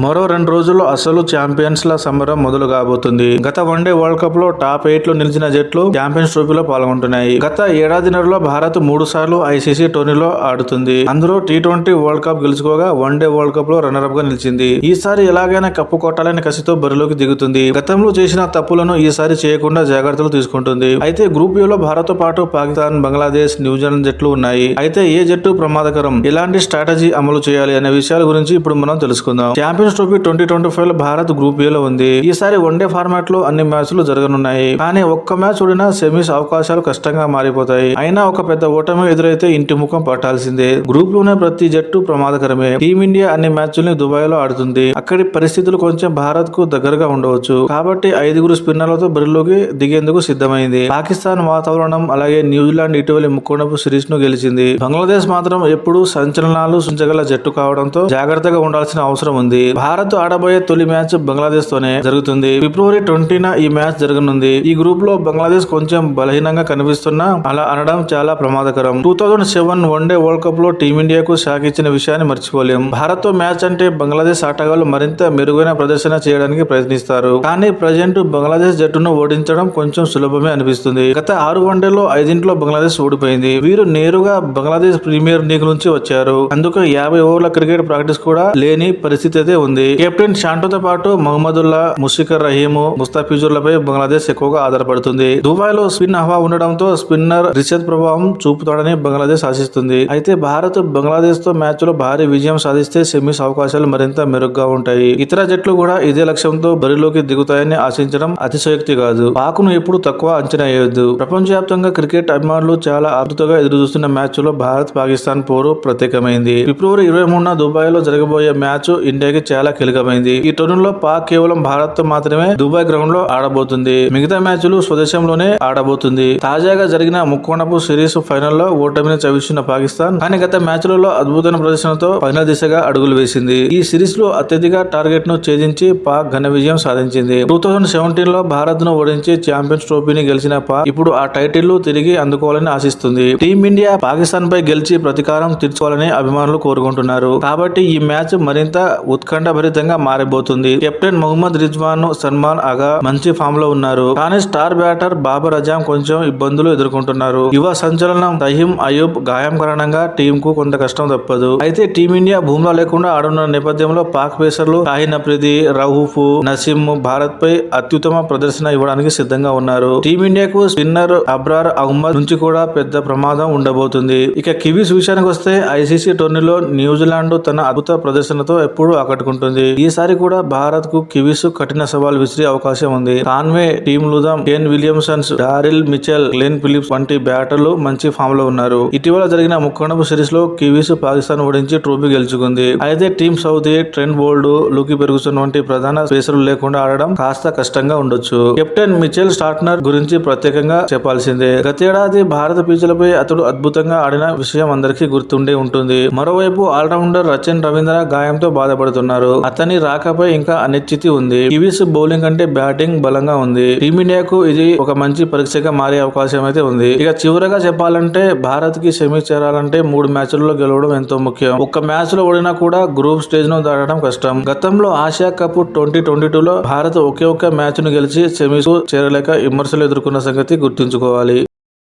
మరో 2 రోజుల్లో అసలు ఛాంపియన్స్ల సమరం మొదలు కాబోతుంది. గత వన్డే వరల్డ్ కప్ లో టాప్ 8 లో నిలిచిన జట్లు ఛాంపియన్స్ ట్రోఫీలో పాల్గొంటున్నాయి. గత ఏడాదిన్నరలో భారత్ 3 సార్లు ఐసీసీ టోర్నీలో ఆడుతుంది. అందులో టీ20 వరల్డ్ కప్ గెలుచుకోగా వన్డే వరల్డ్ కప్ లో రన్నర్ అప్ గా నిలిచింది. ఈసారి ఎలాగైనా కప్పు కొట్టాలని కసితో బరిలోకి దిగుతుంది. గతంలో చేసిన తప్పులను ఈసారి చేయకుండా జాగ్రత్తలు తీసుకుంటుంది. అయితే గ్రూప్ ఏ లో భారత్ తో పాటు పాకిస్తాన్, బంగ్లాదేశ్, న్యూజిలాండ్ జట్లు ఉన్నాయి. అయితే ఏ జట్టు ప్రమాదకరం, ఎలాంటి స్ట్రాటజీ అమలు చేయాలి అనే విషయాల గురించి ఇప్పుడు మనం తెలుసుకుందాం. Champions trophy 2025 Bharat group A లో ఉంది. ఈసారి వన్డే ఫార్మాట్ లో అన్ని మ్యాచ్లు జరగనున్నాయి. కానీ ఒక్క మ్యాచ్ ఓడినా సెమీస్ అవకాశాలు కష్టంగా మారిపోతాయి. అయినా ఒక పెద్ద ఓటమి ఎదురైతే ఇంటి ముఖం పట్టాల్సిందే. గ్రూప్ లోనే ప్రతి జట్టు ప్రమాదకరమే. టీమిండియా అన్ని మ్యాచ్ల్ని దుబాయ్ లో ఆడుతుంది. అక్కడి పరిస్థితులు కొంచెం భారత్ కు దగ్గరగా ఉండవచ్చు. కాబట్టి 5 స్పిన్నర్లతో బరిలోకి దిగేందుకు సిద్ధమైంది. పాకిస్తాన్ వాతావరణం, అలాగే న్యూజిలాండ్ ఇటీవలి ముక్కోణపు సిరీస్ ను గెలిచింది. బంగ్లాదేశ్ మాత్రం ఎప్పుడూ సంచలనాలు సృష్టించగల జట్టు కావడంతో జాగ్రత్తగా ఉండాల్సిన అవసరం ఉంది. భారత్ ఆడబోయే తొలి మ్యాచ్ బంగ్లాదేశ్ తోనే జరుగుతుంది. ఫిబ్రవరి 20న ఈ మ్యాచ్ జరగనుంది. ఈ గ్రూప్ లో బంగ్లాదేశ్ కొంచెం బలహీనంగా కనిపిస్తున్నా అలా అనడం చాలా ప్రమాదకరం. 2007 వన్డే వరల్డ్ కప్ లో టీమిండియాకు షాక్ ఇచ్చిన విషయాన్ని మర్చిపోలేం. భారత్ తో మ్యాచ్ అంటే బంగ్లాదేశ్ ఆటగాళ్లు మరింత మెరుగైన ప్రదర్శన చేయడానికి ప్రయత్నిస్తారు. కానీ ప్రజెంట్ బంగ్లాదేశ్ జట్టును ఓడించడం కొంచెం సులభమే అనిపిస్తుంది. గత 6 వన్డేల్లో 5 బంగ్లాదేశ్ ఓడిపోయింది. వీరు నేరుగా బంగ్లాదేశ్ ప్రీమియర్ లీగ్ నుంచి వచ్చారు. అందుకు 50 ఓవర్ల క్రికెట్ ప్రాక్టీస్ కూడా లేని పరిస్థితి అయితే ఉంది. కెప్టెన్ షాంటోతో పాటు మహమ్మదుల్లా, ముషికర్ రహీం, ముస్తాఫిజుర్లపై బంగ్లాదేశ్ ఎక్కువగా ఆధారపడుతుంది. దుబాయ్ లో స్పిన్ హవా ఉండడంతో స్పిన్నర్ రిషద్ ప్రభావం చూపుతాడని బంగ్లాదేశ్ ఆశిస్తుంది. అయితే భారత్ బంగ్లాదేశ్ తో మ్యాచ్ లో భారీ విజయం సాధిస్తే సెమీస్ అవకాశాలు మరింత మెరుగ్గా ఉంటాయి. ఇతర జట్లు కూడా ఇదే లక్ష్యంతో బరిలోకి దిగుతాయని ఆశించడం అతిశయోక్తి కాదు. పాక్ను ఎప్పుడు తక్కువ అంచనా వేయొద్దు. ప్రపంచవ్యాప్తంగా క్రికెట్ అభిమానులు చాలా ఆతృతగా ఎదురుచూస్తున్న మ్యాచ్ లో భారత్ పాకిస్తాన్ పోరు ప్రత్యేకమైంది. ఫిబ్రవరి 23న దుబాయ్ లో జరగబోయే మ్యాచ్ ఇండియాకి చాలా కీలకమైంది. ఈ టోర్నీలో పాక్ కేవలం భారత్ తో మాత్రమే దుబాయ్ గ్రౌండ్ లో ఆడబోతుంది. మిగతా మ్యాచ్లు స్వదేశంలోనే ఆడబోతుంది. తాజాగా జరిగిన ముక్కోణపు సిరీస్ ఫైనల్ లో ఓటమిని చవిస్తున్న పాకిస్తాన్ కానీ గత మ్యాచ్లలో అద్భుతమైన ప్రదర్శనతో ఫైనల్ దిశగా అడుగులు వేసింది. ఈ సిరీస్ లో అత్యధిక టార్గెట్ ను ఛేదించి పాక్ ఘన విజయం సాధించింది. 2017 లో భారత్ ను ఓడించి ఛాంపియన్స్ ట్రోఫీని గెలిచిన పాక్ ఇప్పుడు ఆ టైటిల్ తిరిగి అందుకోవాలని ఆశిస్తుంది. టీమిండియా పాకిస్తాన్ పై గెలిచి ప్రతీకారం తీర్చుకోవాలని అభిమానులు కోరుకుంటున్నారు. కాబట్టి ఈ మ్యాచ్ మరింత ఉత్కంఠభరితంగా మారబోతుంది. కెప్టెన్ మొహమ్మద్ రిజ్వాన్, సల్మాన్ ఆగా మంచి ఫామ్ లో ఉన్నారు. కానీ స్టార్ బ్యాటర్ బాబర్ అజాం కొంచెం ఇబ్బందులు ఎదుర్కొంటున్నారు. యువ సంచలనం రహీం అయూబ్ గాయం కారణంగా టీం కు కొంత కష్టం తప్పదు. అయితే టీమిండియా బుమ్రా లేకుండా ఆడున్న నేపథ్యంలో పాక్ పేసర్లు షాహిన్ అఫ్రిది, రౌఫ్, నసీం భారత్ పై అత్యుత్తమ ప్రదర్శన ఇవ్వడానికి సిద్ధంగా ఉన్నారు. టీమిండియాకు స్పిన్నర్ అబ్రార్ అహ్మద్ నుంచి కూడా పెద్ద ప్రమాదం ఉండబోతుంది. ఇక కివీస్ విషయానికి వస్తే ఐసీసీ టోర్నీలో న్యూజిలాండ్ తన అద్భుత ప్రదర్శనతో ఎప్పుడూ ఆకట్టుకుంటుంది. ఈసారి కూడా భారత్ కు కివీస్ కఠిన సవాల్ విసిరే అవకాశం ఉంది. Conway, Tom Latham, Kane Williamsons, Daryl Mitchell, Glenn Phillips వంటి బ్యాటర్లు మంచి ఫామ్ లో ఉన్నారు. ఇటీవల జరిగిన ముక్కోణపు సిరీస్ లో కివీస్ పాకిస్తాన్ ఓడించి ట్రోఫీ గెలుచుకుంది. అయితే Tim Southee, Trent Boult, Lockie Ferguson వంటి ప్రధాన పేసర్లు లేకుండా ఆడడం కాస్త కష్టంగా ఉండొచ్చు. కెప్టెన్ మిచెల్ స్టార్నర్ గురించి ప్రత్యేకంగా చెప్పాల్సిందే. గతేడాది భారత పిచ్లపై అతడు అద్భుతంగా ఆడిన విషయం అందరికీ గుర్తుండే ఉంటుంది. మరోవైపు ఆల్రౌండర్ రచన్ రవీంద్ర గాయంతో బాధపడుతున్నారు. అతని రాకపై ఇంకా అనిశ్చితి ఉంది. కివీస్ బౌలింగ్ అంటే బ్యాటింగ్ బలంగా ఉంది. టీమిండియాకు ఇది ఒక మంచి పరీక్షగా మారే అవకాశం అయితే ఉంది. ఇక చివరగా చెప్పాలంటే భారత్ కి సెమీ చేరాలంటే 3 మ్యాచ్లలో గెలవడం ఎంతో ముఖ్యం. ఒక్క మ్యాచ్ లో ఓడినా కూడా గ్రూప్ స్టేజ్ ను దాటడం కష్టం. గతంలో ఆసియా కప్ 2022లో భారత్ ఒకే ఒక్క మ్యాచ్ ను గెలిచి సెమీస్ కు చేరలేక విమర్శలు ఎదుర్కొన్న సంగతి గుర్తుంచుకోవాలి.